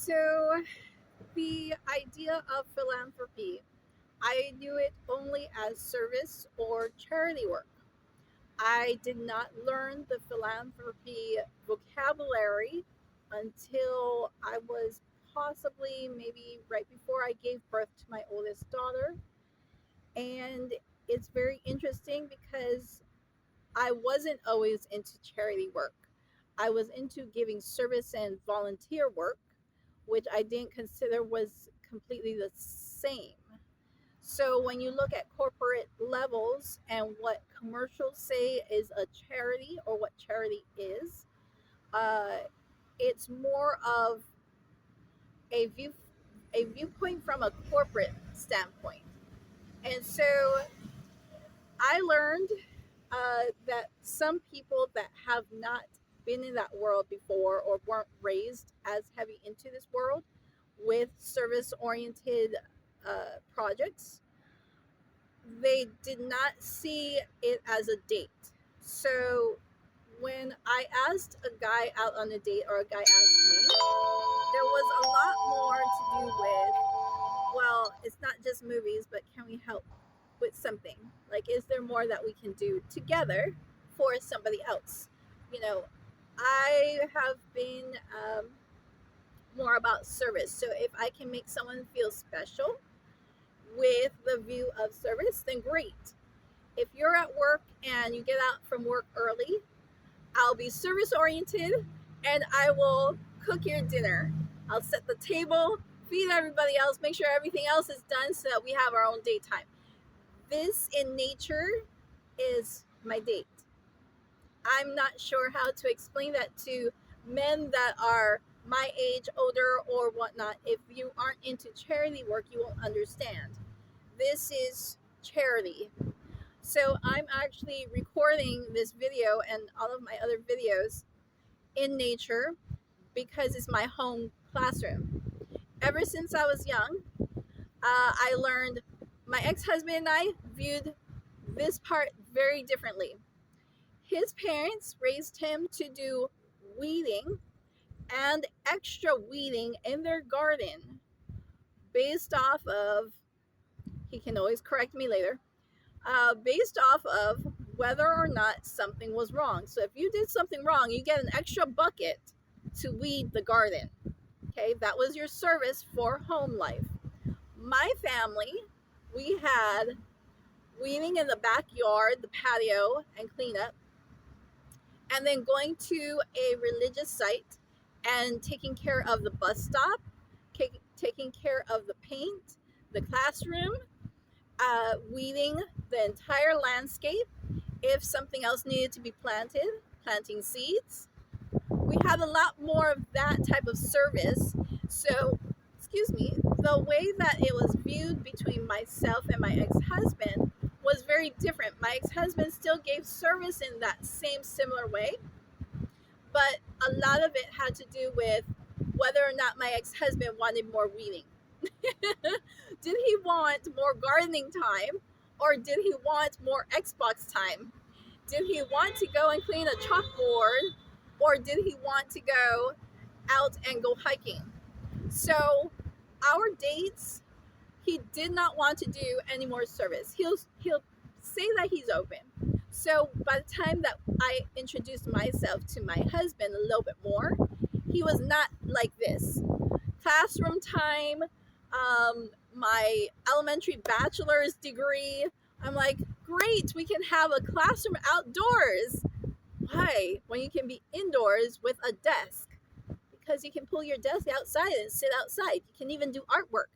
So, the idea of philanthropy, I knew it only as service or charity work. I did not learn the philanthropy vocabulary until I was possibly maybe right before I gave birth to my oldest daughter. And it's very interesting because I wasn't always into charity work. I was into giving service and volunteer work, which I didn't consider was completely the same. So when you look at corporate levels and what commercials say is a charity or what charity is, uh, it's more of a viewpoint from a corporate standpoint. And so I learned that some people that have not been in that world before or weren't raised as heavy into this world with service oriented projects, they did not see it as a date. So when I asked a guy out on a date or a guy asked me, there was a lot more to do with, well, it's not just movies, but can we help with something? Like, is there more that we can do together for somebody else? You know, I have been more about service. So if I can make someone feel special with the view of service, then great. If you're at work and you get out from work early, I'll be service oriented and I will cook your dinner. I'll set the table, feed everybody else, make sure everything else is done so that we have our own daytime. This in nature is my date. I'm not sure how to explain that to men that are my age, older, or whatnot. If you aren't into charity work, you won't understand. This is charity. So I'm actually recording this video and all of my other videos in nature because it's my home classroom. Ever since I was young, I learned my ex-husband and I viewed this part very differently. His parents raised him to do weeding and extra weeding in their garden based off of, he can always correct me later, based off of whether or not something was wrong. So if you did something wrong, you get an extra bucket to weed the garden. Okay, that was your service for home life. My family, we had weeding in the backyard, the patio, and cleanup, and then going to a religious site and taking care of the bus stop, taking care of the paint, the classroom, weeding the entire landscape. If something else needed to be planted, planting seeds. We had a lot more of that type of service. So, excuse me, the way that it was viewed between myself and my ex-husband was very different. My ex-husband still gave service in that same similar way, but a lot of it had to do with whether or not my ex-husband wanted more weeding. Did he want more gardening time, or did he want more Xbox time? Did he want to go and clean a chalkboard, or did he want to go out and go hiking? So our dates, he did not want to do any more service. He'll say that he's open. So by the time that I introduced myself to my husband a little bit more, he was not like this. Classroom time, my elementary bachelor's degree, I'm like, great, we can have a classroom outdoors. Why? When you can be indoors with a desk. Because you can pull your desk outside and sit outside. You can even do artwork.